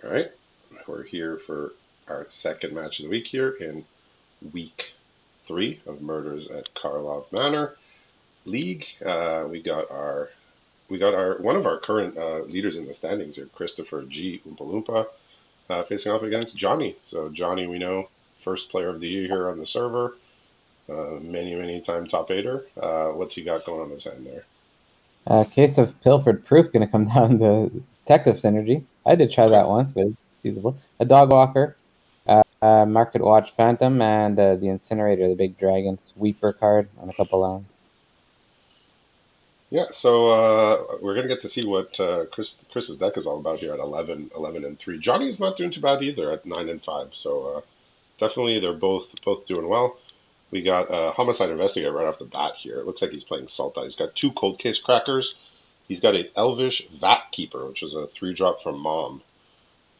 All right, we're here for our second match of the week here in week 3 of Murders at Karlov Manor League. We got our one of our current leaders in the standings here, Christopher G. Oompa Loompa, facing off against Johnny. So Johnny, we know, first player of the year here on the server, many time top eighter. What's he got going on his end there? Case of Pilfered Proof going to come down to Detective Synergy. I did try Okay. that once, but it's usable. A Dog Walker, Market Watch Phantom, and the Incinerator, the big dragon sweeper card, and a couple lands. Yeah, so we're gonna get to see what Chris's deck is all about here at 11 and 3. Johnny's not doing too bad either at 9 and 5. So definitely they're both doing well. We got Homicide Investigator right off the bat here. It looks like he's playing Salta. He's got 2 Cold Case Crackers. He's got an Elvish Vat Keeper, which is a 3-drop from Mom,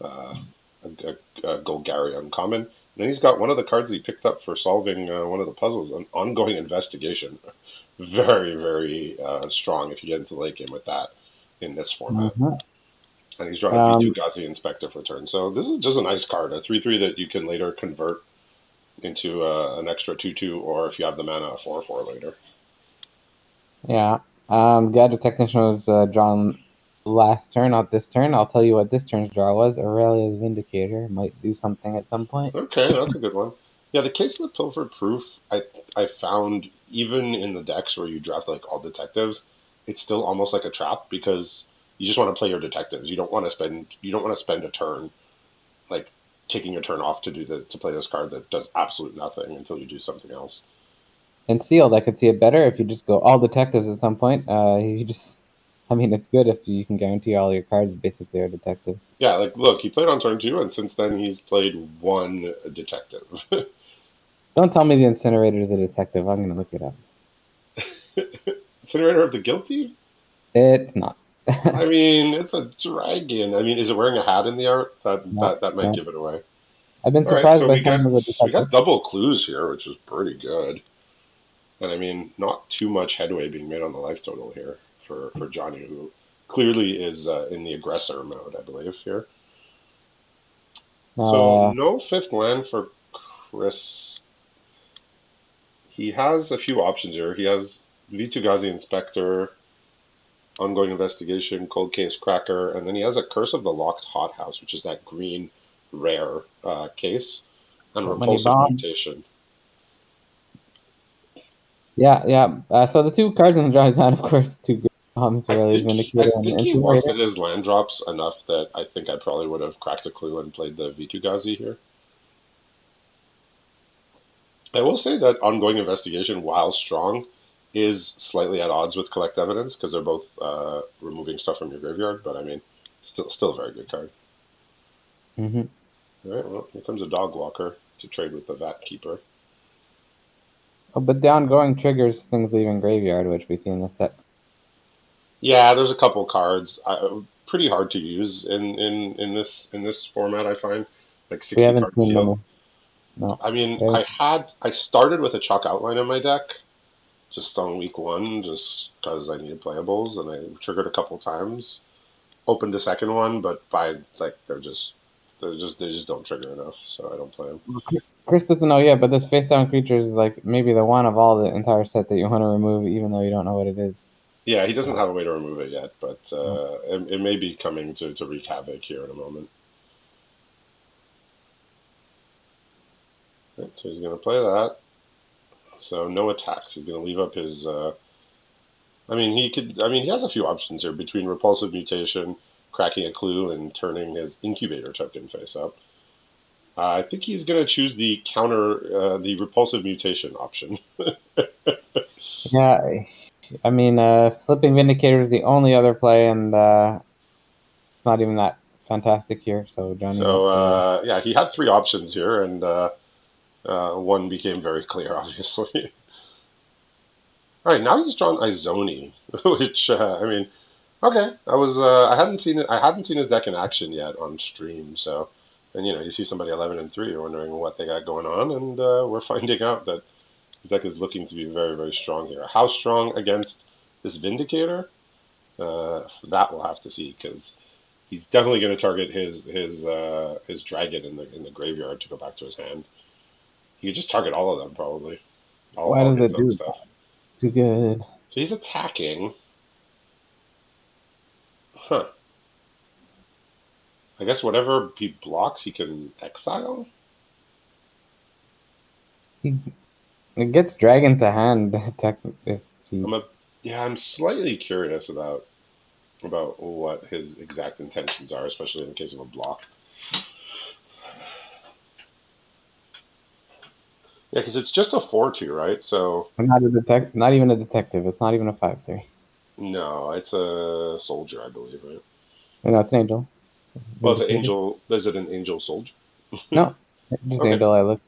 uh, a Golgari uncommon. And then he's got one of the cards he picked up for solving one of the puzzles, an Ongoing Investigation. Very strong if you get into the late game with that in this format. Mhm. And he's drawing a V2 Um, Gazi Inspector for turn. So this is just a nice card, a 3/3 that you can later convert into an extra 2/2, or if you have the mana, a 4/4 later. yeah. Gadget Technician was drawn last turn, not this turn. I'll tell you what this turn's draw was. Aurelia's Vindicator might do something at some point. Okay, that's a good one. Yeah, the case of the Pilfered Proof, I found even in the decks where you draft like all detectives, it's still almost like a trap because you just want to play your detectives. You don't want to spend a turn like taking your turn off to play this card that does absolute nothing until you do something else. And Sealed, I could see it better if you just go all detectives at some point. I mean, it's good if you can guarantee all your cards basically are detective. Yeah, like look, he played on turn 2, and since then he's played one detective. Don't tell me the Incinerator is a detective. I'm gonna look it up. Incinerator of the Guilty? It's not. I mean, it's a dragon. I mean, is it wearing a hat in the art? That No, that that might no. give it away. I've been All right, surprised so by we some got of the we got detectives. double clues here, which is pretty good. And I mean, not too much headway being made on the life total here for Johnny, who clearly is in the aggressor mode, I believe here. Now, So no fifth land for Chris. He has a few options here. He has Vitugazi Inspector, Ongoing Investigation, Cold Case Cracker, and then he has a Curse of the Locked Hothouse, which is that green rare case, and so many Repulsive bombs. Mutation. Yeah, yeah. So the two cards in the draw down, of course, two great bombs, I Aurelia's think I Vindicator and think he wants Incinerator. his land drops enough that I think I probably would have cracked a clue and played the Vitugazi here. I will say that Ongoing Investigation, while strong, is slightly at odds with Collect Evidence because they're both removing stuff from your graveyard. But I mean, still a very good card. Hmm. All right, well, here comes a Dog Walker to trade with the Vat Keeper. Oh, but the ongoing triggers things leaving graveyard, which we see in this set. Yeah, there's a couple cards. Pretty hard to use in this format. I find like We 60 haven't card seen seal. them. No. I mean, We haven't- I started with a chalk outline in my deck just on week 1, just because I needed playables, and I triggered a couple times. Opened a second one, but by like they just don't trigger enough, so I don't play them. Chris doesn't know yet, but this face down creature is like maybe the one of all the entire set that you want to remove, even though you don't know what it is. Yeah, he doesn't have a way to remove it yet, but No. it may be coming to wreak havoc here in a moment. Right, so he's going to play that. So no attacks. He's going to leave up his. I mean, he could. I mean, he has a few options here between repulsive mutation, cracking a clue, and turning his incubator token face up. I think he's going to choose the repulsive mutation option. Yeah, I mean, flipping Vindicator is the only other play, and it's not even that fantastic here. So Johnny So went for. yeah, he had 3 options here, and one became very clear, obviously. All right, now he's drawn Izoni, which I mean, okay, I hadn't seen his deck in action yet on stream, so and you see somebody 11 and 3, you're wondering what they got going on, and we're finding out that his deck is looking to be very strong here. How strong against this Vindicator? That we'll have to see because He's definitely going to target his dragon in the graveyard to go back to his hand. He could just target all of them probably, Why all does his it own do stuff. that? Too good. So he's attacking. Huh. I guess whatever he blocks, he can exile. He it gets dragon to hand tech if he I'm a Yeah. I'm slightly curious about what his exact intentions are, especially in the case of a block. Yeah, because it's just a 4/2, right? So not even a detective. It's not even a 5/3. no, it's a soldier, I believe, right? No, it's an angel. Well, it's an Vindicator. angel. Is it an angel soldier? No, just Okay. angel. I looked.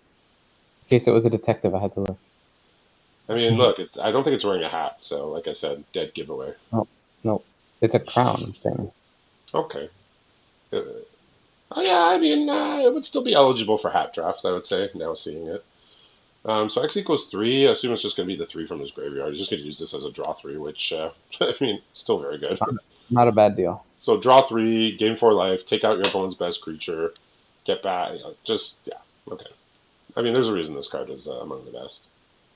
In case it was a detective, I had to look. I mean, look, I don't think it's wearing a hat, so like I said, dead giveaway. No, no, it's a crown thing. Okay. Uh, oh yeah, I mean, it would still be eligible for hat draft, I would say. Now seeing it. So X equals 3. I assume it's just going to be the 3 from his graveyard. He's just going to use this as a draw 3, which I mean, still very good. Not, not a bad deal. So draw 3, gain 4 life, take out your opponent's best creature, get back. Just yeah, okay. I mean, there's a reason this card is among the best.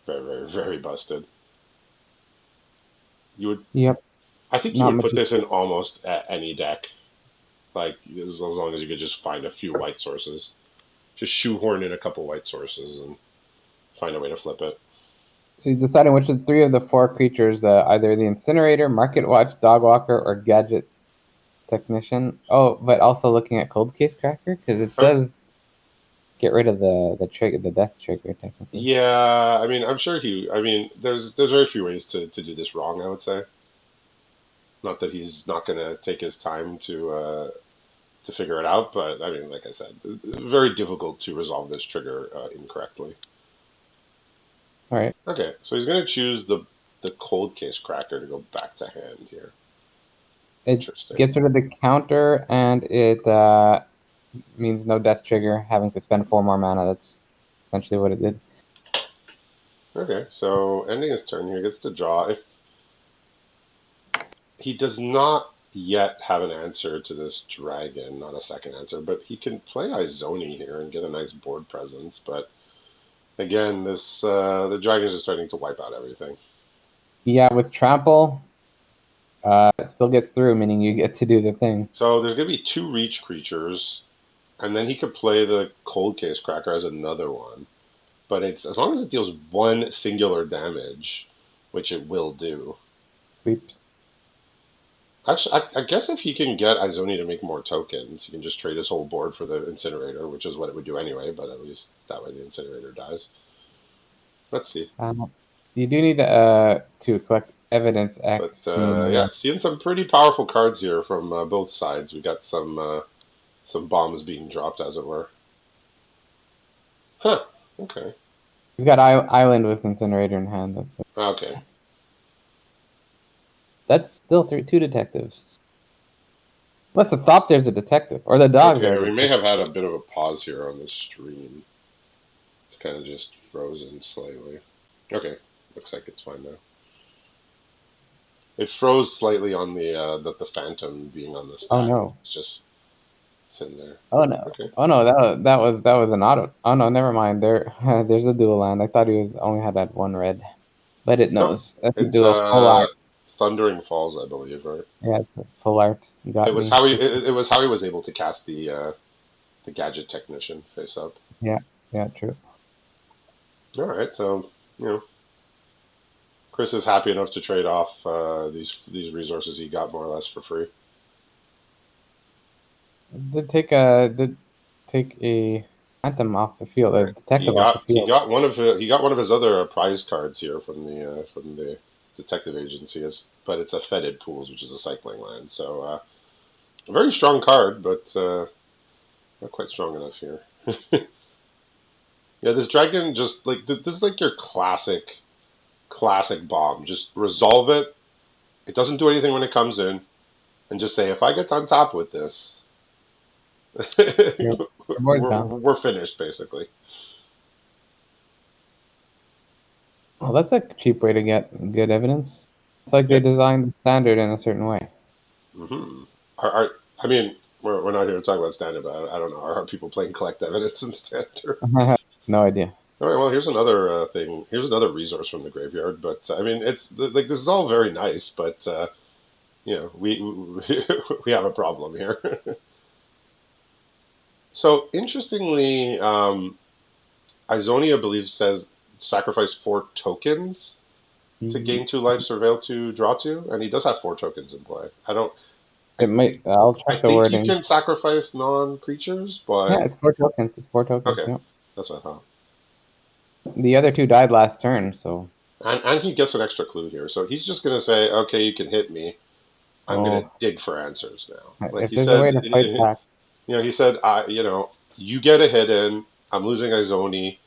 Very, very, very busted. You would, Yep, I think, you not would much. put this in almost any deck. Like as long as you could just find a few white sources, just shoehorn in a couple white sources and find a way to flip it. So he's deciding which of the 3 of the 4 creatures, either the Incinerator, Market Watch, Dogwalker, or Gadget Technician. Oh, but also looking at Cold Case Cracker because it Um, says get rid of the trigger, the death trigger, technically. yeah, I mean, I'm sure he. I mean, there's very few ways to do this wrong. I would say, not that he's not going to take his time to figure it out, but I mean, like I said, very difficult to resolve this trigger incorrectly. All right. Okay, so he's going to choose the cold case cracker to go back to hand here. It Interesting. gets rid of the counter, and it means no death trigger, having to spend 4 more mana. That's essentially what it did. Okay, so ending his turn here, gets to draw. If he does not yet have an answer to this dragon, not a second answer, but he can play Izoni here and get a nice board presence. But again, this the dragons are starting to wipe out everything. Yeah, with trample, it still gets through, meaning you get to do the thing. So there's going to be 2 reach creatures, and then he could play the cold case cracker as another one. But it's as long as it deals 1 singular damage, which it will do. Sweeps. Actually, I guess if he can get Izoni to make more tokens, he can just trade his whole board for the incinerator, which is what it would do anyway. But at least that way the incinerator dies. Let's see. You do need to collect evidence But X, meaning yeah, seeing some pretty powerful cards here from both sides. We got some bombs being dropped, as it were. Huh. Okay. he's got island with incinerator in hand. Okay. That's still 2 detectives. Unless the top there's a detective, or the dogs are Okay. a We may detective. have had a bit of a pause here on the stream. It's kind of just frozen slightly. Okay. Looks like it's fine now. It froze slightly on the phantom being on the Oh stack. no. It's just sitting there. Oh no. Okay. Oh no. That was an auto. Oh no. Never mind. There's a dual land. I thought he was only had that 1 red, but it No, knows. That's a it's dual full art. Thundering Falls, I believe, right? Yeah, it's a full art. You got me. It was how he was able to cast the gadget technician face up. Yeah. Yeah. True. All right, so you know Chris is happy enough to trade off these resources he got more or less for free. Did take a phantom off the field. A detective off the He field. got one of his other prize cards here from the detective agency, but it's a fetid pools, which is a cycling land. So a very strong card, but not quite strong enough here. Yeah, this dragon just like this is like your classic bomb. Just resolve it. It doesn't do anything when it comes in, and just say, if I get on top with this, Your board's gone. we're finished basically. Well, that's a cheap way to get good evidence. It's like Yeah. they designed the standard in a certain way. hmm Are I mean, we're not here to talk about standard, but I don't know. Are people playing collect evidence in standard? No idea. All right, well, here's another thing. Here's another resource from the graveyard. But I mean, it's like this is all very nice, but we we have a problem here. So interestingly, Isonia believes says sacrifice 4 tokens to gain 2 life, surveil 2, draw 2, and he does have 4 tokens in play. I don't. It might. I'll I check the think you wording. can sacrifice non-creatures, Yeah, but it's 4 tokens. It's 4 tokens. okay, Yeah. that's what I thought. The other two died last turn, so And he gets an extra clue here, so he's just gonna say, okay, you can hit me. I'm gonna oh, dig for answers now. Like if he there's a said, way to fight back, he said, you get a hit in. I'm losing Izoni.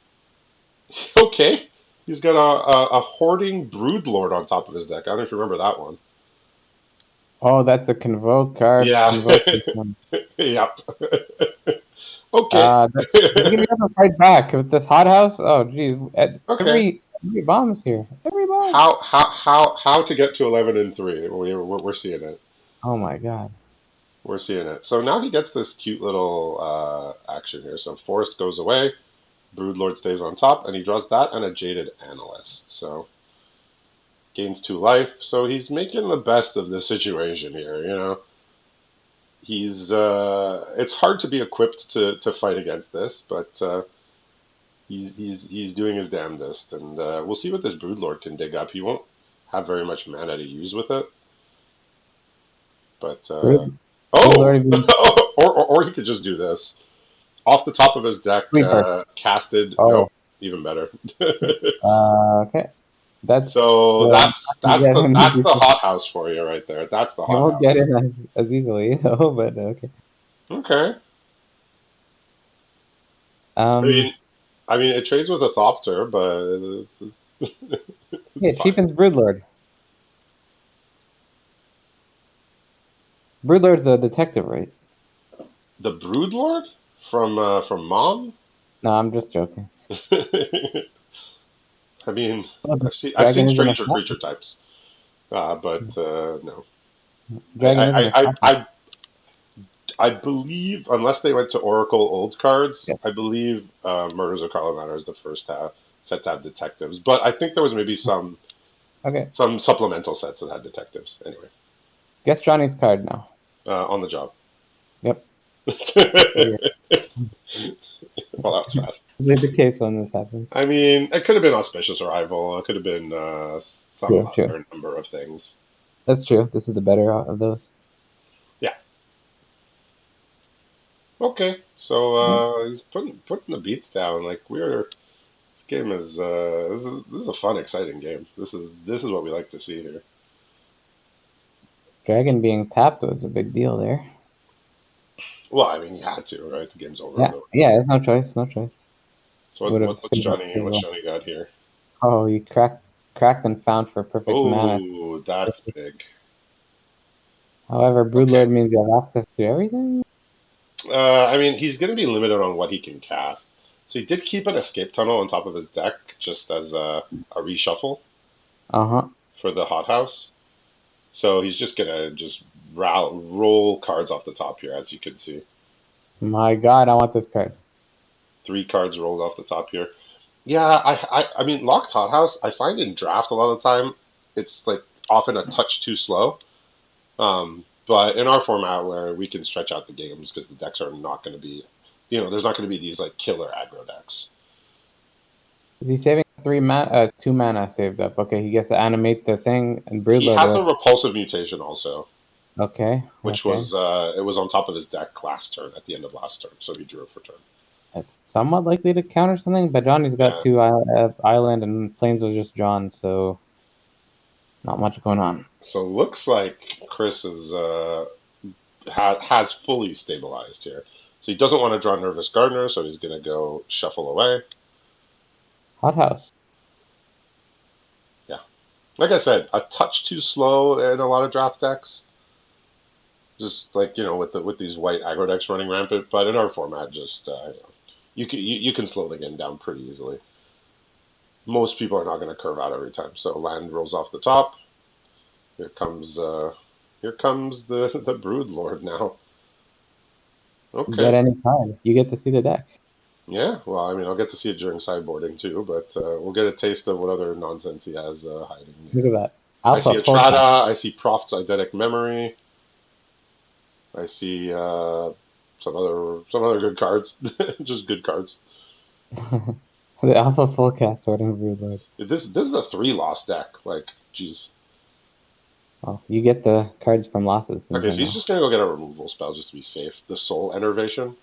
Okay, he's got a hoarding broodlord on top of his deck. I don't know if you remember that one. oh, that's a convoke card. Yeah. Convoke this one. Yep. Okay. Does he give me enough to fight back with this hothouse? Oh, geez, Okay. every bomb's here. Every bomb. How to get to 11 and 3? We're seeing it. Oh my god. We're seeing it. So now he gets this cute little action here. So Forest goes away, Broodlord stays on top, and he draws that and a Jaded Analyst. So gains 2 life. So he's making the best of the situation here. He's it's hard to be equipped to fight against this, but he's doing his damnedest, and we'll see what this Broodlord can dig up. He won't have very much mana to use with it, but Brood, oh, Broodlord even or he could just do this off the top of his deck. sleeper. Casted, Oh, nope, even better. okay. That's So not gonna get any that's the decent. hothouse for you right there. That's the He won't get hothouse. in as easily, though. But okay. Okay. I Um, mean, it trades with a Thopter, but it's yeah, fine. cheapens Broodlord. Broodlord's a detective, right? The Broodlord from Mom. No, I'm just joking. I mean, Oh, I've dragon seen isn't a stranger shop. creature types, but no. I, Dragon isn't I a I shop. I I believe unless they went to Oracle old cards, Yeah. I believe Murders of Carlo is the first set to have detectives. But I think there was maybe Okay. some supplemental sets that had detectives. Anyway, Guess Johnny's card now. on the job. Yep. Well, Yeah. that was fast. Be the case when this happens. I mean, it could have been auspicious arrival. It could have been some True, true. other number of things. That's true. This is the better of those. Yeah. Okay. So Mm. he's putting the beats down. Like we're this game is this is a fun, exciting game. This is what we like to see here. Dragon being tapped was a big deal there. Well, I mean, he had to, right? The game's over Yeah, otherwise. yeah, there's no choice, no choice. So Would have what's saved up Johnny? as What's well. Johnny got here? Oh, he cracked and found for perfect mana. Oh, that's big. However, Okay. Broodlord means you have access to everything. I mean, he's going to be limited on what he can cast. So he did keep an escape tunnel on top of his deck just as a reshuffle Uh-huh. for the hothouse. So he's just gonna just roll cards off the top here, as you can see. My God, I want this card. 3 cards rolled off the top here. Yeah, I mean, Locked Hothouse, I find in draft a lot of the time, it's like often a touch too slow. But in our format where we can stretch out the games because the decks are not going to be, there's not going to be these like killer aggro decks. Is he saving 2 mana saved up? Okay, he gets to animate the thing, and He Broodlord has a works. repulsive mutation also, Okay, which okay. was it was on top of his deck last turn at the end of last turn, so he drew it for turn. It's somewhat likely to counter something, but Johnny's got Yeah. two island and Plains was just drawn, so not much going on. So looks like Chris is has fully stabilized here. So he doesn't want to draw Nervous Gardener, so he's going to go shuffle away. Hothouse. Yeah. Like I said, a touch too slow in a lot of draft decks. Just like, with these white aggro decks running rampant. But in our format, just, you can slow the game down pretty easily. Most people are not going to curve out every time. So land rolls off the top. Here comes the Brood Lord now. You get Okay. any card, you get to see the deck. Yeah. Well, I mean, I'll get to see it during sideboarding too, but we'll get a taste of what other nonsense he has hiding Look here. at that. I Alpha see Forecast. Etrata. I see Proft's Eidetic Memory. I see some other good cards. Just good cards. The Alpha Forecast Sorting Broodlord. This is a three loss deck. Like, geez. Well, you get the cards from losses in Okay, so he's general. just gonna go get a removal spell just to be safe. The Soul Enervation.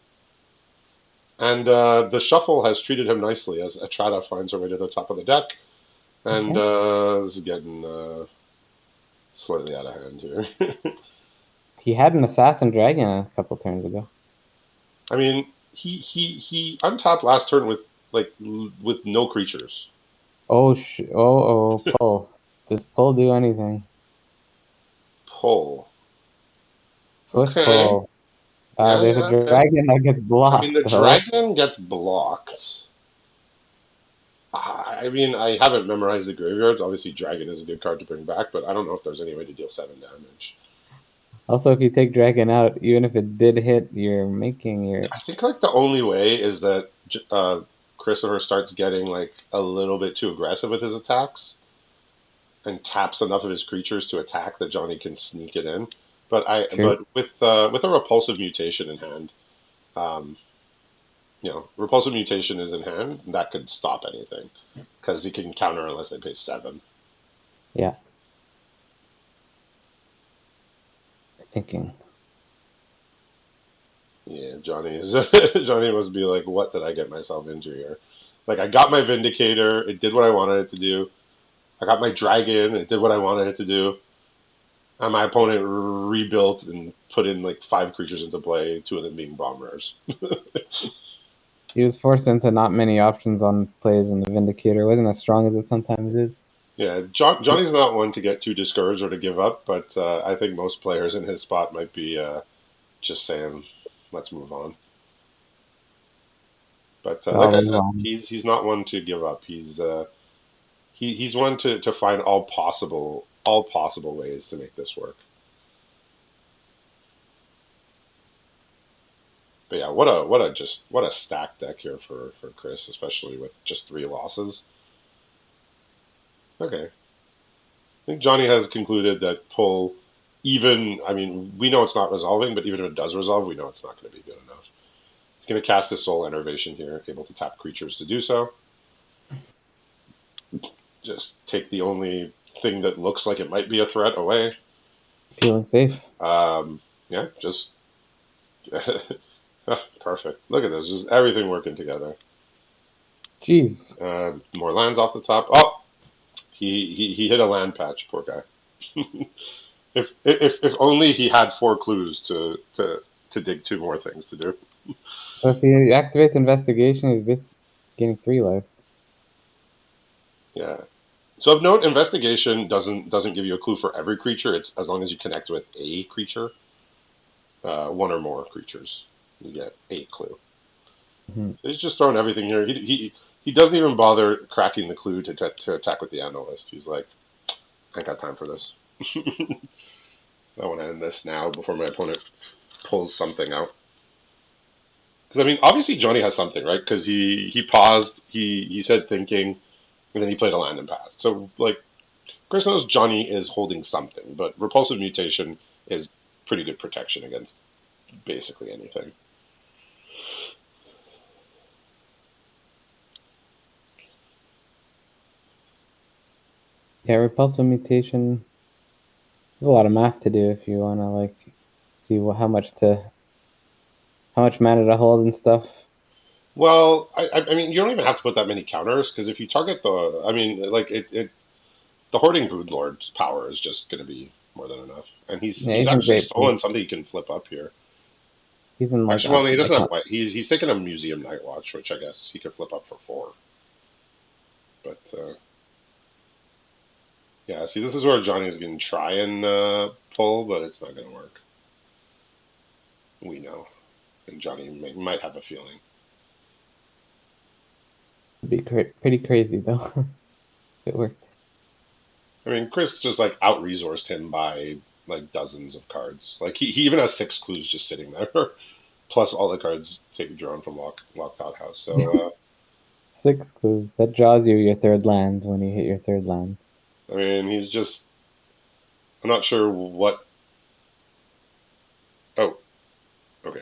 And the shuffle has treated him nicely as Etrata finds her way to the top of the deck. And Okay. this is getting slightly out of hand here. He had an Assassin Dragon a couple turns ago. I mean, he untapped last turn with with no creatures. Oh, pull. Does pull do anything? Pull. Push Okay. pull. Yeah, There's a yeah. Okay. dragon that gets I mean, the blocked though. dragon gets blocked. I mean, I haven't memorized the graveyards. Obviously, dragon is a good card to bring back, but I don't know if there's any way to deal 7 damage. Also, if you take dragon out, even if it did hit, you're making your. I think like the only way is that Christopher starts getting like a little bit too aggressive with his attacks and taps enough of his creatures to attack that Johnny can sneak it in. True. But with a repulsive mutation in hand, um, repulsive mutation is in hand, that could stop anything because he can counter unless they pay 7. Yeah, thinking. Yeah, Johnny is Johnny must be like, what did I get myself into here? Like I got my Vindicator, it did what I wanted it to do. I got my Dragon, it did what I wanted it to do. And my opponent rebuilt and put in like 5 creatures into play, 2 of them being bombers. He was forced into not many options on plays, and the Vindicator It wasn't as strong as it sometimes is. Yeah, Johnny's not one to get too discouraged or to give up, but I think most players in his spot might be just saying, let's move on. But like I I'll move said, on. he's not one to give up. He's one to find all possible ways to make this work. But yeah, what a stacked deck here for Chris, especially with just 3 losses. Okay, I think Johnny has concluded that pull, even I mean we know it's not resolving, but even if it does resolve, we know it's not going to be good enough. He's going to cast his Soul Enervation here, able to tap creatures to do so. Just take the only thing that looks like it might be a threat away. Feeling safe. Yeah, just perfect. Look at this, just everything working together. Jeez. More lands off the top. Oh, he hit a land patch. Poor guy. If only he had 4 clues to dig 2 more things to do. So if he activates investigation, he's basically getting 3 life. Yeah. So of note, investigation doesn't give you a clue for every creature. It's as long as you connect with a creature, 1 or more creatures, you get a clue. Mhm. So he's just throwing everything here. He doesn't even bother cracking the clue to attack with the analyst. He's like, I ain't got time for this. I want to end this now before my opponent pulls something out. Because I mean, obviously Johnny has something, right? Because he paused, he said thinking, and then he played a land and passed. So like, Chris knows Johnny is holding something, but repulsive mutation is pretty good protection against basically anything. Yeah, repulsive mutation. There's a lot of math to do if you want to like see how much mana to hold and stuff. Well, I mean, you don't even have to put that many counters because if you target I mean, like the Hoarding Broodlord's power is just going to be more than enough, and Yeah, he's he's in actually great place. stolen something he can flip up here. He's in like Actually, well, he doesn't have icon. white. He's taken a Museum Night Watch, which I guess he could flip up for 4. But yeah, see, this is where Johnny's going to try and pull, but it's not going to work. We know, and Johnny might have a feeling. It'd be pretty crazy though. If it worked. I mean, Chris just like out resourced him by like dozens of cards. Like he even has 6 clues just sitting there. plus all the cards take drawn from locked out house. So 6 clues. That draws you your third land when you hit your third lands. I mean, he's just. I'm not sure what. Oh, okay.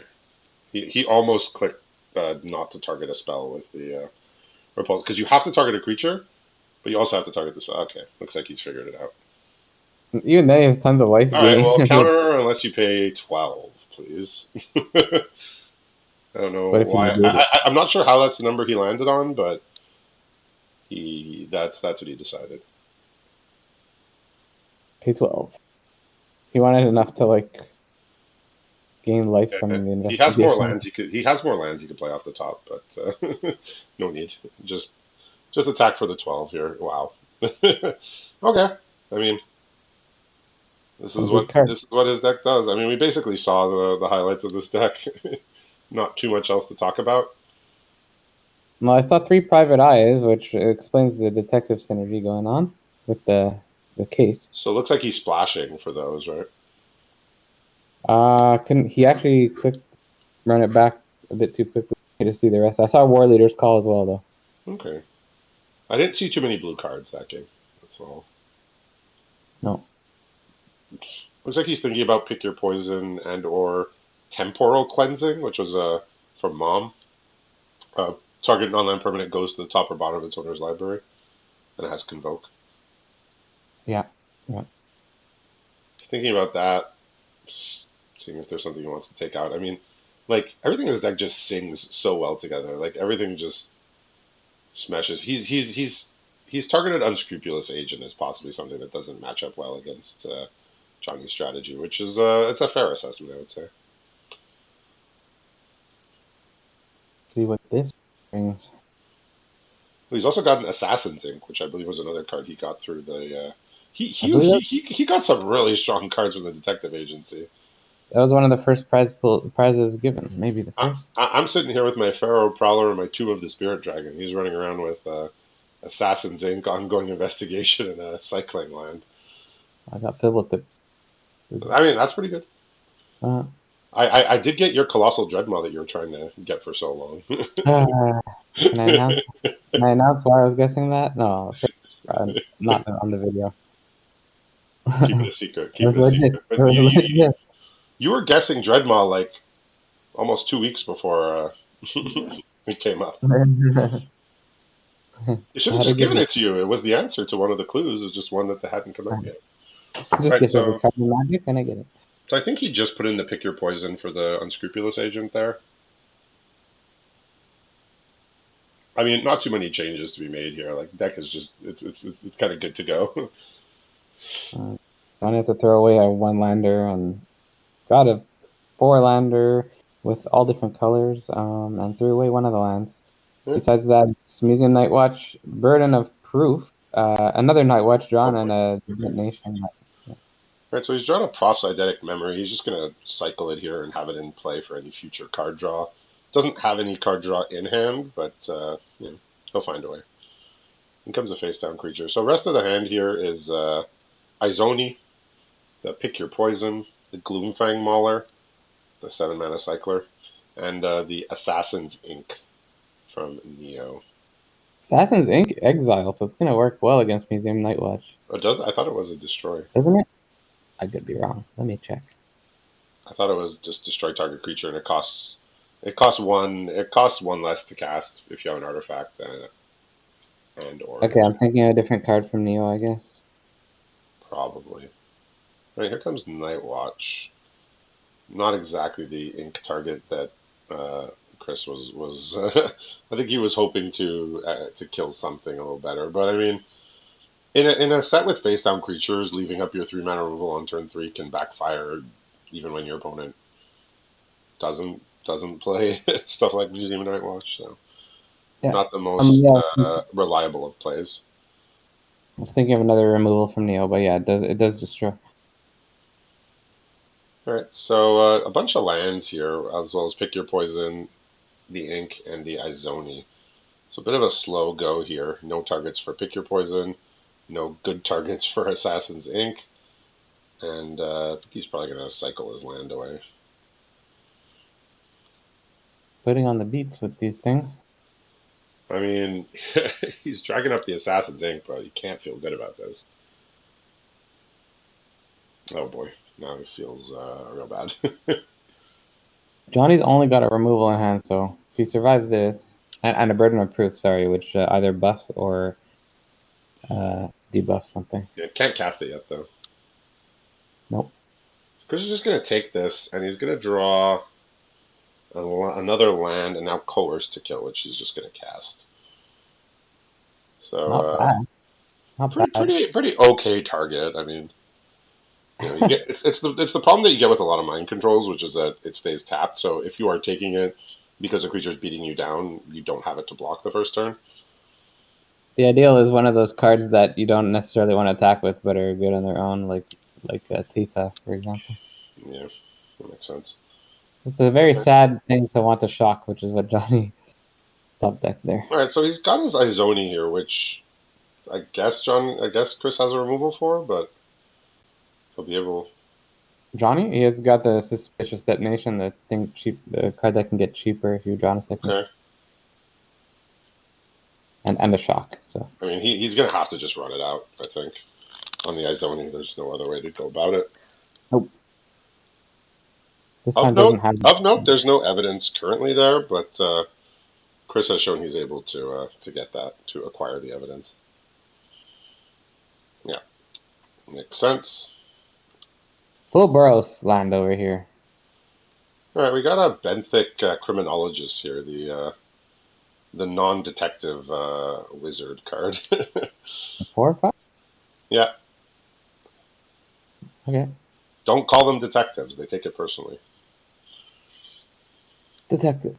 He almost clicked not to target a spell with the repulse because you have to target a creature, but you also have to target the spell. Okay, looks like he's figured it out. Even though he has tons of life All right, gain. well, counter unless you pay 12, please. I don't know What if you why. negate it? I'm not sure how that's the number he landed on, but that's what he decided. Pay 12. He wanted enough to like gain life from the He has more investigation. lands. He has more lands he could play off the top, but no need. Just attack for the 12 here. Wow. Okay. I mean, A good card. this is what his deck does. I mean, we basically saw the highlights of this deck. Not too much else to talk about. Well, I saw 3 private eyes, which explains the detective synergy going on with the case. So it looks like he's splashing for those, right? Couldn't he actually run it back a bit too quickly to see the rest? I saw War Leader's call as well, though. Okay. I didn't see too many blue cards that game. That's all. No. Looks like he's thinking about pick your poison and or temporal cleansing, which was from Mom. Uh, Target non-land permanent goes to the top or bottom of its owner's library, and it has convoke. Yeah. Yeah. He's thinking about that, seeing if there's something he wants to take out. I mean, like everything in his deck just sings so well together. Like everything just smashes. He's targeted unscrupulous agent as possibly something that doesn't match up well against Johnny's strategy, which is it's a fair assessment, I would say. See what this brings. He's also got an Assassin's Ink, which I believe was another card he got through the. I believe He got some really strong cards from the detective agency. that was one of the first prizes given. Maybe the first. I'm sitting here with my Pharaoh Prowler and my Tomb of the Spirit Dragon. He's running around with Assassin's Ink, ongoing investigation, and a cycling land. I got filled with it. I mean, that's pretty good. Uh, I did get your Colossal Dreadmaw that you were trying to get for so long. uh, can I announce? Can I announce why I was guessing that? No, not on the video. Keep it a secret. It Keep was it a legit. secret. But It was legit. you were guessing Dreadmaw like almost 2 weeks before it came up. They should I have had to just give given it. it to you. It was the answer to one of the clues. It's just one that they hadn't come out yet. Just Right. guess every card in Magic, and I get it. So I think he just put in the pick your poison for the unscrupulous agent there. I mean, not too many changes to be made here. Like deck is just it's kind of good to go. Don't have to throw away a 1 lander and got a 4 lander with all different colors, and threw away one of the lands. Yeah, Besides that, it's Museum Nightwatch, Burden of Proof, another Nightwatch go drawn, for and it. a Divination. Yeah. Right, so he's drawn a Proph's Eidetic Memory. He's just going to cycle it here and have it in play for any future card draw. Doesn't have any card draw in hand, but he'll find a way. In comes a face down creature. So rest of the hand here is Izoni, the Pick Your Poison, the Gloomfang Mauler, the 7 mana cycler, and the Assassin's Ink from Neo. Assassin's Ink Exile, so it's gonna work well against Museum Nightwatch, Oh, does I thought it was a destroy. doesn't it? I could be wrong. Let me check. I thought it was just destroy target creature, and it costs one less to cast if you have an artifact and or an Okay, I'm enchant. thinking of a different card from Neo, I guess. Probably. Right, here comes Night Watch. Not exactly the ink target that uh, Chris was. I think he was hoping to kill something a little better, but I mean, in a set with face down creatures, leaving up your 3 mana removal on turn 3 can backfire, even when your opponent doesn't play stuff like Museum of Night Watch. So Yeah. not the most Yeah, reliable of plays. I was thinking of another removal from Neo, but yeah, it does destroy. All right, so a bunch of lands here, as well as pick your poison, the ink, and the Izoni. So a bit of a slow go here. No targets for pick your poison, no good targets for Assassin's Ink, and I think he's probably going to cycle his land away. putting on the beats with these things. I mean, he's dragging up the Assassin's Ink, but you can't feel good about this. Oh boy, now it feels real bad. Johnny's only got a removal in hand, so if he survives this, and a burden of proof, sorry, which either buffs or debuffs something. Yeah, can't cast it yet though. Nope. Chris is just gonna take this, and he's gonna draw another land, and now Coerce to kill, which he's just gonna cast. So Not bad. Not bad. pretty okay target. I mean, you get it's the problem that you get with a lot of mind controls, which is that it stays tapped. So if you are taking it because a creature's beating you down, you don't have it to block the first turn. The ideal is one of those cards that you don't necessarily want to attack with, but are good on their own, like Tisa, for example. Yeah, that makes sense. It's a very sad thing to want to shock, which is what Johnny top deck there. All right, so he's got his Izoni here, which I guess Chris has a removal for, but he'll be able. Johnny, he has got the suspicious detonation, the thing cheap, the card that can get cheaper if you draw in a second, Okay, and the shock. So I mean he's gonna have to just run it out. I think on the Izoni, there's no other way to go about it. nope. This Of time note, doesn't have. there's no evidence currently there, but Chris has shown he's able to get that to acquire the evidence. Yeah, makes sense. Full Burrows land over here. All right, we got a benthic criminologist here, the non-detective wizard card. 4 or 5. Yeah, Okay. don't call them detectives; they take it personally. Detective.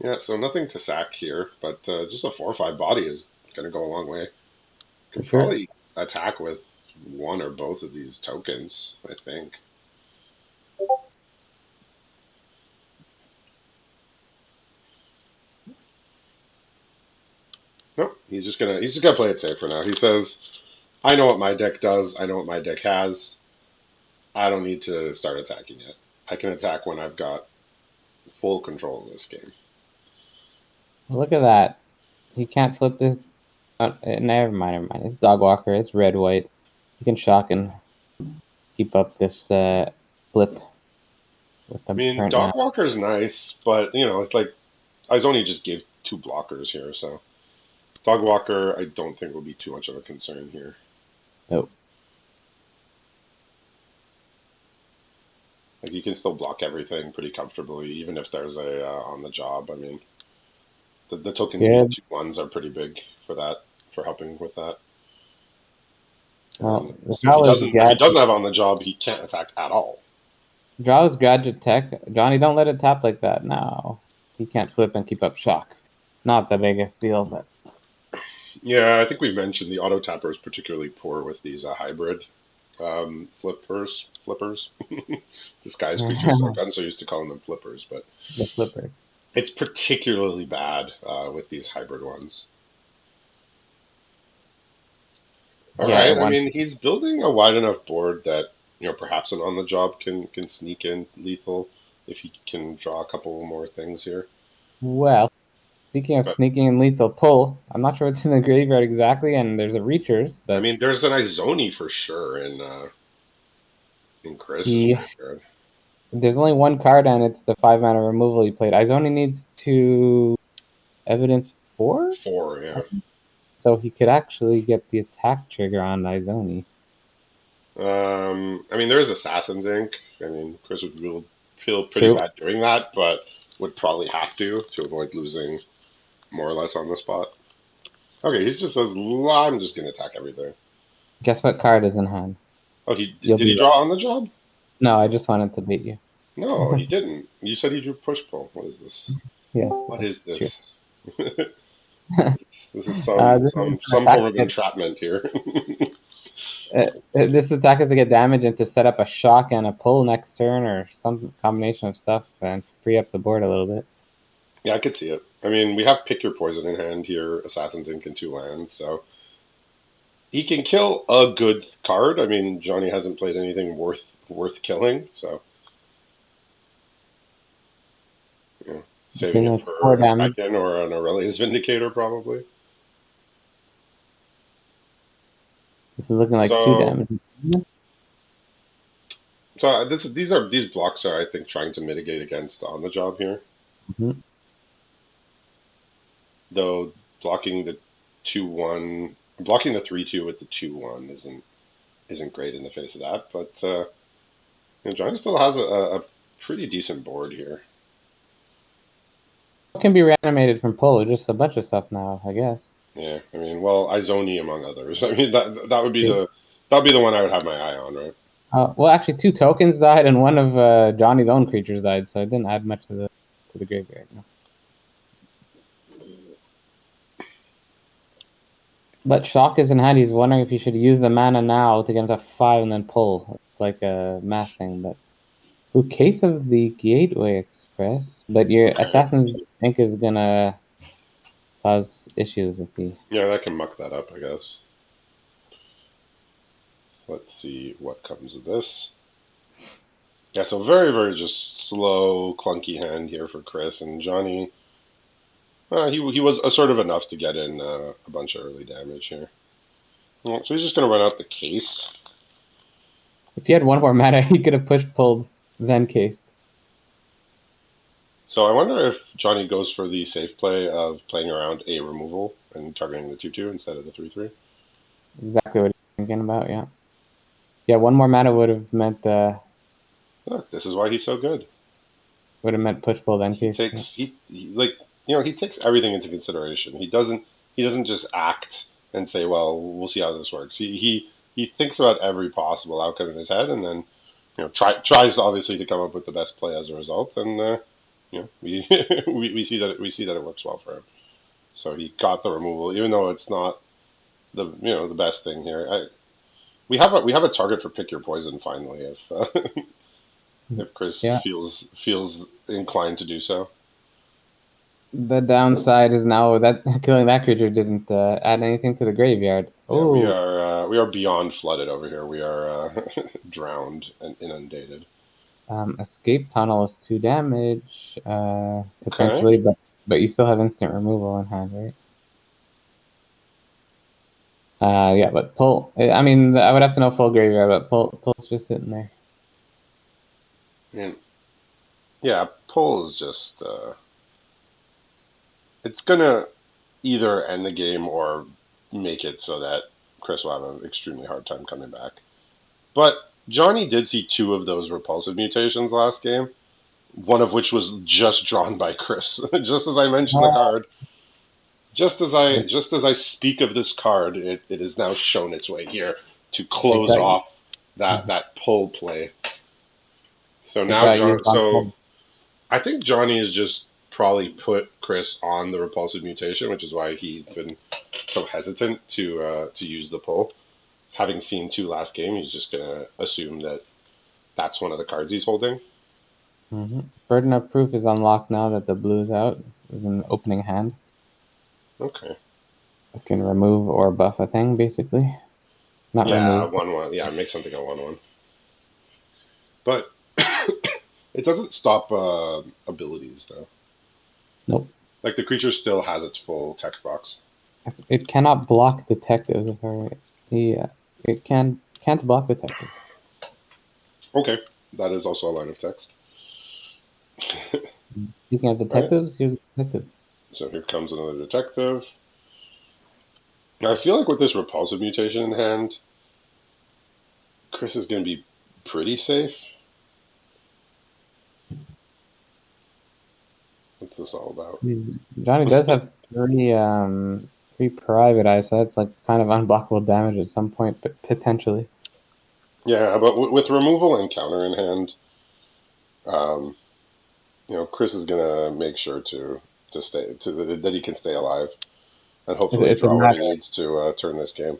Yeah, so nothing to sack here, but just a 4/5 body is going to go a long way. For Could sure. probably attack with one or both of these tokens, I think. Nope, he's just gonna play it safe for now. He says, "I know what my deck does. I know what my deck has. I don't need to start attacking yet. I can attack when I've got full control of this game." Well, look at that. He can't flip this. Never mind, never mind. It's Dog Walker. It's red white. He can shock and keep up this flip with I the mean, current mana. Dogwalker's nice, but it's like only just gave two blockers here, so Dogwalker I don't think will be too much of a concern here. Nope. Like you can still block everything pretty comfortably, even if there's a on the job. I mean, the tokens being Good. 2/1s are pretty big for that, for helping with that. And Well, the draw is if he gadget. doesn't have on the job, he can't attack at all. Draw is gadget tech. Johnny, don't let it tap like that. No, he can't flip and keep up shock. Not the biggest deal, but Yeah, I think we mentioned the auto tapper is particularly poor with these hybrid flippers, disguise creatures. I've gotten so used to calling them flippers, but the flipper. it's particularly bad with these hybrid ones. All Yeah, right, it I won. mean he's building a wide enough board that perhaps an on the job can sneak in lethal if he can draw a couple more things here. Well, speaking of But sneaking and lethal pull, I'm not sure what's in the graveyard exactly, and there's a reachers, I but mean there's an Izoni for sure in Chris's he graveyard. there's only one card, and it's the 5 mana removal he played. Izoni needs to evidence 4, Four, yeah. so he could actually get the attack trigger on Izoni. I mean, there is Assassin's Ink. I mean, Chris would feel pretty True. bad doing that, but would probably have to avoid losing more or less on the spot. Okay, he just says, I'm just going to attack everything. Guess what card is in hand? Oh, You'll did he be draw on the job? No, I just wanted to beat you. No, he didn't. You said he drew push pull. What is this? Yes, What is that's true. this? This is some This is an some attack. form of entrapment here. This attack is to get damage and to set up a shock and a pull next turn, or some combination of stuff, and free up the board a little bit. Yeah, I could see it. I mean, we have pick your poison in hand here, Assassin's Ink and 2 lands, so he can kill a good card. I mean, Johnny hasn't played anything worth killing, so Yeah. Saving Doing it like for 4 a damage. check-in or an Aurelius Vindicator, probably. This is looking like 2 So, damage. these blocks are, I think, trying to mitigate against on the job here. Mm-hmm. Though blocking the 2-1, blocking the 3-2 with the 2-1 isn't great in the face of that. But Johnny still has a pretty decent board here. Can be reanimated from pull, just a bunch of stuff now, I guess. Yeah, I mean, well, Izoni among others. I mean, that would be the one I would have my eye on, right? Well, actually, 2 tokens died, and one of Johnny's own creatures died, so it didn't add much to the graveyard. No. But Shock is in hand. He's wondering if he should use the mana now to get into 5 and then pull. It's like a math thing, but ooh, Case of the Gateway Express. But your Okay. Assassin's Ink is gonna cause issues if he. Yeah, that can muck that up, I guess. Let's see what comes of this. Yeah, so very, very just slow, clunky hand here for Chris and Johnny. He was assertive enough to get in a bunch of early damage here. Yeah, so he's just going to run out the case. If he had one more mana, he could have push pulled, then cased. So I wonder if Johnny goes for the safe play of playing around a removal and targeting the 2-2 instead of the 3-3. Exactly what he's thinking about, yeah. Yeah, one more mana Look, this is why he's so good. would have meant push pull then He case. Yeah. takes he like he takes everything into consideration. He doesn't just act and say, "Well, we'll see how this works." He thinks about every possible outcome in his head, and then tries obviously to come up with the best play as a result. And we we see that it works well for him. So he got the removal, even though it's not the best thing here. We have a target for pick your poison finally if Chris Yeah. feels inclined to do so. The downside is now that killing that creature didn't add anything to the graveyard. Yeah, we Oh, are we are beyond flooded over here. We are drowned and inundated. escape tunnel is 2 damage, Okay. potentially, but you still have instant removal in hand, right? Yeah, but pull. I mean, I would have to know full graveyard, but pull's just sitting there. And yeah, pull is just it's gonna either end the game or make it so that Chris will have an extremely hard time coming back. But Johnny did see two of those repulsive mutations last game, one of which was just drawn by Chris. Just as I mentioned the Well, card, just as I speak of this card, it has now shown its way here to it close got off that pull play. So it now got John, used on so pull. I think Johnny has just probably put Chris on the repulsive mutation, which is why he's been so hesitant to use the pull. Having seen two last game, he's just gonna assume that that's one of the cards he's holding. Burden of proof is unlocked now that the blue's out. Is an opening hand. Okay. I can remove or buff a thing, basically. Not Yeah, remove. 1-1. Yeah, make something a 1-1. But it doesn't stop abilities though. Nope. Like the creature still has its full text box. It cannot block detectives. If I right. Yeah, it can't block detectives. Okay, that is also a line of text. Speaking of All right. detectives, here's a detective. So here comes another detective. I feel like with this repulsive mutation in hand, Chris is going to be pretty safe. What's this all about? Johnny does have three private eyes, so that's like kind of unblockable damage at some point, but potentially. Yeah, but with removal and counter in hand, um, Chris is going to make sure to stay that he can stay alive and hopefully It's a draw what he matter. needs to turn this game.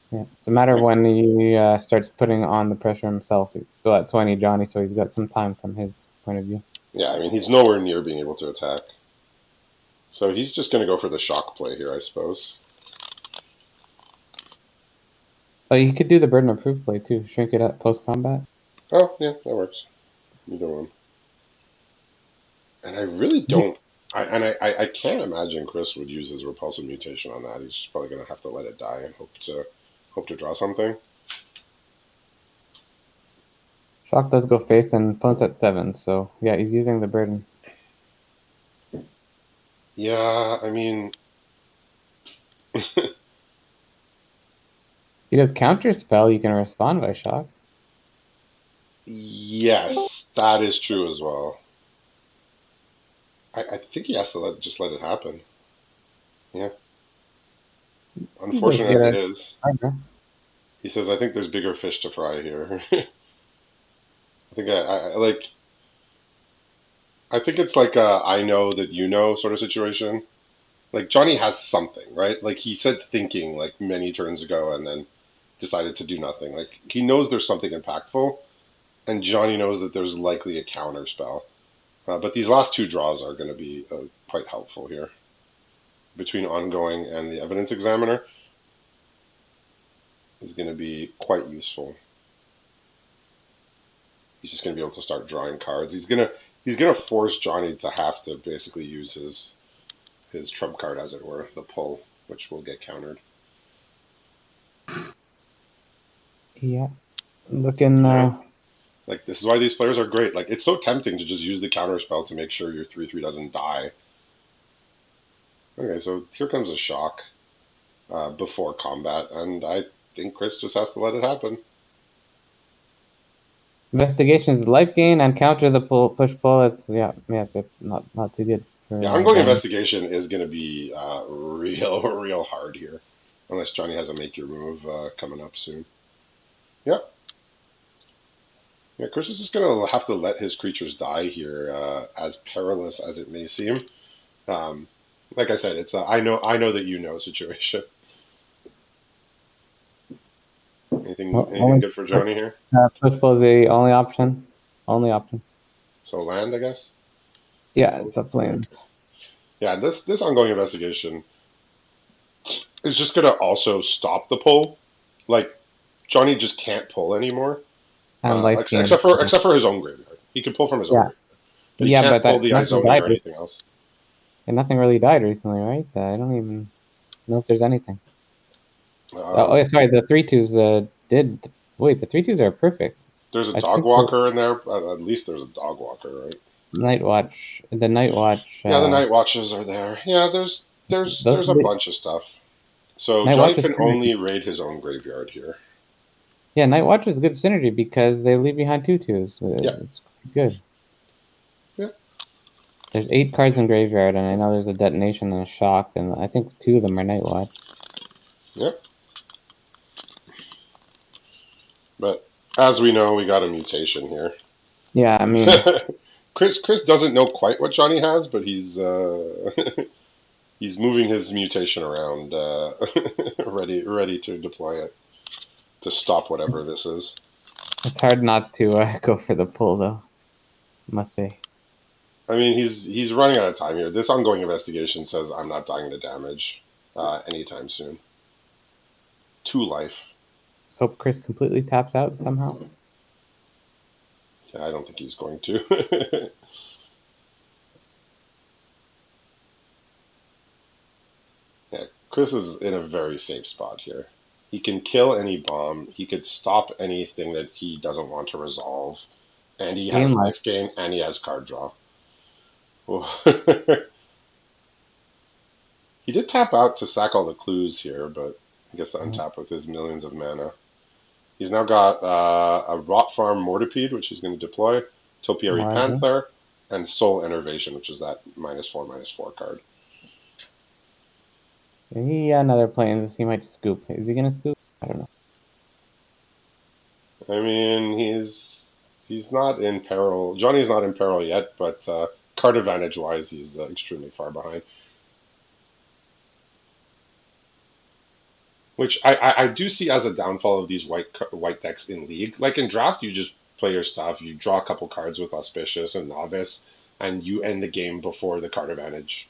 Yeah, it's a matter of Right. when he starts putting on the pressure himself. He's still at 20, Johnny, so he's got some time from his point of view. Yeah, I mean he's nowhere near being able to attack, so he's just going to go for the shock play here, I suppose. Oh, you could do the burden of proof play too. Shrink it up post combat. Oh yeah, that works. Either one. And I really don't. I can't imagine Chris would use his repulsive mutation on that. He's just probably going to have to let it die and hope to draw something. Shock does go face and opponent's at 7, so yeah, he's using the burden. Yeah, I mean, He does counter spell, you can respond by shock. yes, that is true as well. I think he has to just let it happen. Yeah, He does unfortunate get as it a is. partner. He says, "I think there's bigger fish to fry here." I think I like. I think it's like a I know that you know sort of situation. Like Johnny has something, right? Like he said thinking like many turns ago and then decided to do nothing. Like he knows there's something impactful, and Johnny knows that there's likely a counter spell. But these last two draws are going to be quite helpful here between ongoing and the evidence examiner is going to be quite useful. He's just going to be able to start drawing cards. He's gonna force Johnny to have to basically use his trump card, as it were, the pull, which will get countered. Yeah, looking. Yeah, like this is why these players are great. Like it's so tempting to just use the counter spell to make sure your 3/3 doesn't die. Okay, so here comes a shock before combat, and I think Chris just has to let it happen. Investigation is life gain and counter the push pull. It's yeah, but not too good for Yeah, ongoing damage. investigation is going to be real real hard here, unless Johnny has a make your move coming up soon. Yeah, yeah. Chris is just going to have to let his creatures die here, as perilous as it may seem. Um, like I said, it's a I know that you know situation. Anything Only good for Johnny here? push pull is the only option. Only option. So land, I guess. Yeah, it's up Okay. lanes Yeah, this ongoing investigation is just going to also stop the pull. Like Johnny just can't pull anymore, and life gain. except for his own graveyard. He can pull from his own Yeah, graveyard, but he yeah, can't but pull that the nothing Izoni died. or anything else. And nothing really died recently, right? I don't even know if there's anything. Oh, Um, yeah, sorry. The 3/2s did. Wait, the 3/2s are perfect. there's a I dog think the walker in there. At least there's a dog walker, right? Night Watch, the Night Watch, Yeah, the night watches are there. Yeah, those there's a bunch of stuff. So Night Johnny Watch is can synergy. only raid his own graveyard here. Yeah, Night Watch is good synergy because they leave behind 2/2s. Yeah, It's good. yeah, There's 8 cards in graveyard, and I know there's a detonation and a shock, and I think 2 of them are Night Watch. yeah. But as we know, we got a mutation here. Yeah, I mean, Chris doesn't know quite what Johnny has, but he's he's moving his mutation around, ready to deploy it to stop whatever this is. it's hard not to go for the pull, though. I must say. I mean, he's running out of time here. This ongoing investigation says I'm not dying to damage anytime soon. 2 life. Let's hope Chris completely taps out somehow. Yeah, I don't think he's going to. Yeah, Chris is in a very safe spot here. He can kill any bomb. He could stop anything that he doesn't want to resolve. And he Game has life. life gain and he has card draw. He did tap out to sack all the clues here, but he gets to untap with his millions of mana. He's now got a Rot Farm Mortipede, which he's going to deploy, Topiary More Panther, and Soul Enervation, which is that -4/-4 card. he another planes. He might scoop. Is he gonna scoop? I don't know. I mean, he's not in peril. Johnny's not in peril yet, but card advantage wise, he's extremely far behind. Which I do see as a downfall of these white decks in League. Like in draft, you just play your stuff. You draw a couple cards with Auspicious and Novice, and you end the game before the card advantage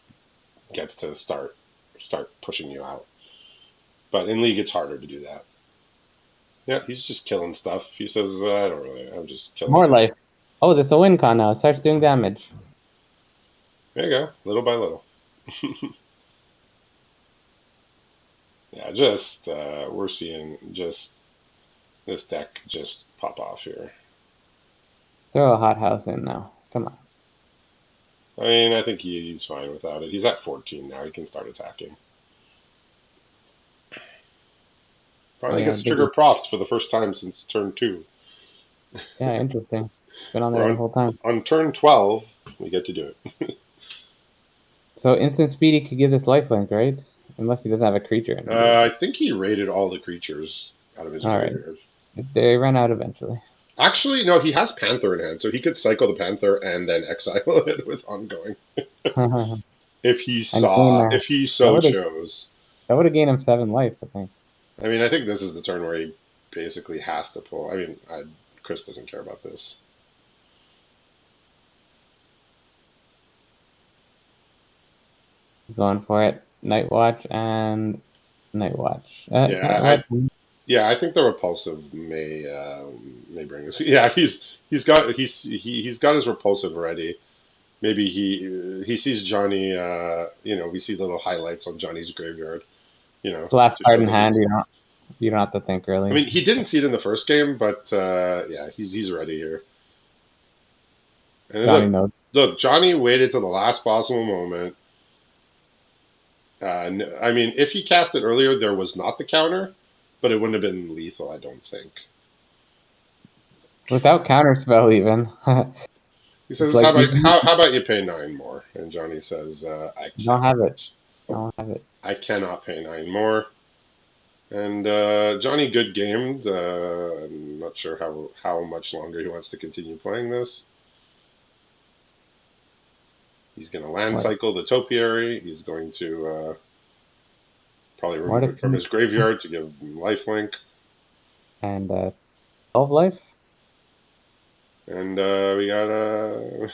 gets to start pushing you out. But in League, it's harder to do that. Yeah, he's just killing stuff. He says, I don't really. I'm just killing More stuff. life. Oh, this is a win con now. It starts doing damage. There you go, little by little. Yeah, just we're seeing just this deck just pop off here. Throw a hot house in now. Come on. I mean, I think he's fine without it. He's at 14 now. He can start attacking. Oh Finally yeah, gets to trigger biggie. Proft for the first time since turn 2. Yeah, interesting. Been on there We're the whole time. on turn 12. We get to do it. So instant speedy could give this lifelink, right? Unless he doesn't have a creature in his I lifelink. think he raided all the creatures out of his All right. graveyard. They run out eventually. Actually, no, he has Panther in hand, so he could cycle the Panther and then exile it with ongoing And gain if he that so would have chose. that would have gained him 7 life, I think. I mean, I think this is the turn where he basically has to pull. I mean, Chris doesn't care about this. He's going for it. Night Watch and Night Watch. Yeah, What? yeah, I think the repulsive may bring this. Yeah, he's got his repulsive ready. Maybe he sees Johnny. We see little highlights on Johnny's graveyard. It's the last To card show in that hand. he's. You don't have to think I really. mean, he didn't see it in the first game, but yeah, he's ready here. And Johnny look, knows. Johnny waited till the last possible moment. I mean, if he cast it earlier, there was not the counter, but it wouldn't have been lethal. I don't think. Without counterspell even. He It's says, like how about you pay 9 more?" And Johnny says, "I you don't have it. can't. You don't have it. I cannot pay 9 more." And Johnny good gamed. I'm not sure how much longer he wants to continue playing this. He's going to land What? cycle the topiary. He's going to probably What remove if it from his graveyard to give him lifelink. and 12 life? And we got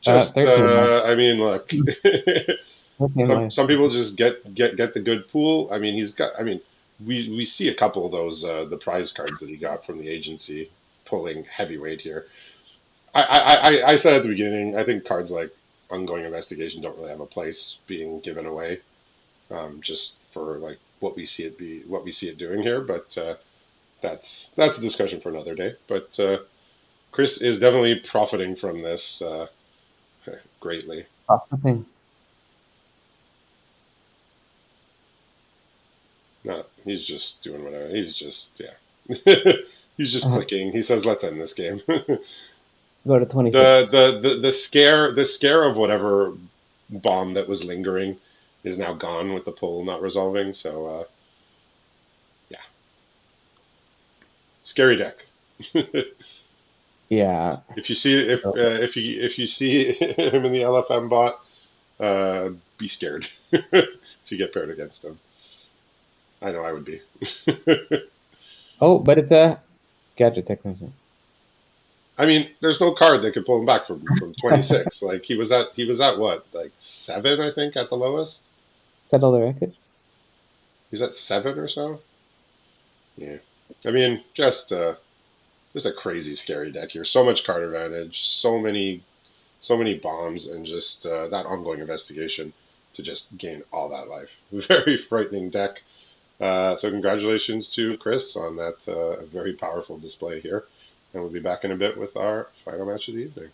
just 13 life. I mean, look, 13 life. some people just get the good pool. I mean, he's got. I mean, we see a couple of those the prize cards that he got from the agency pulling heavyweight here. I said at the beginning, I think cards like ongoing investigation don't really have a place being given away, just for like what we see it doing here. But that's a discussion for another day. But Chris is definitely profiting from this greatly. That's the thing. No, he's just doing whatever. He's just yeah. He's just clicking. He says, "Let's end this game." Go to 26. The scare of whatever bomb that was lingering is now gone with the pull not resolving. So yeah, scary deck. Yeah. If you see So, if you see him in the LFM bot, be scared if you get paired against him. I know I would be. oh, but it's a gadget technician. I mean, there's no card that could pull him back from 26. Like he was at what, like 7, I think, at the lowest. Settle the wreckage. He was at 7 or so. Yeah. I mean, just a crazy scary deck here. So much card advantage, so many bombs, and just that ongoing investigation to just gain all that life. Very frightening deck. So congratulations to Chris on that very powerful display here. And we'll be back in a bit with our final match of the evening.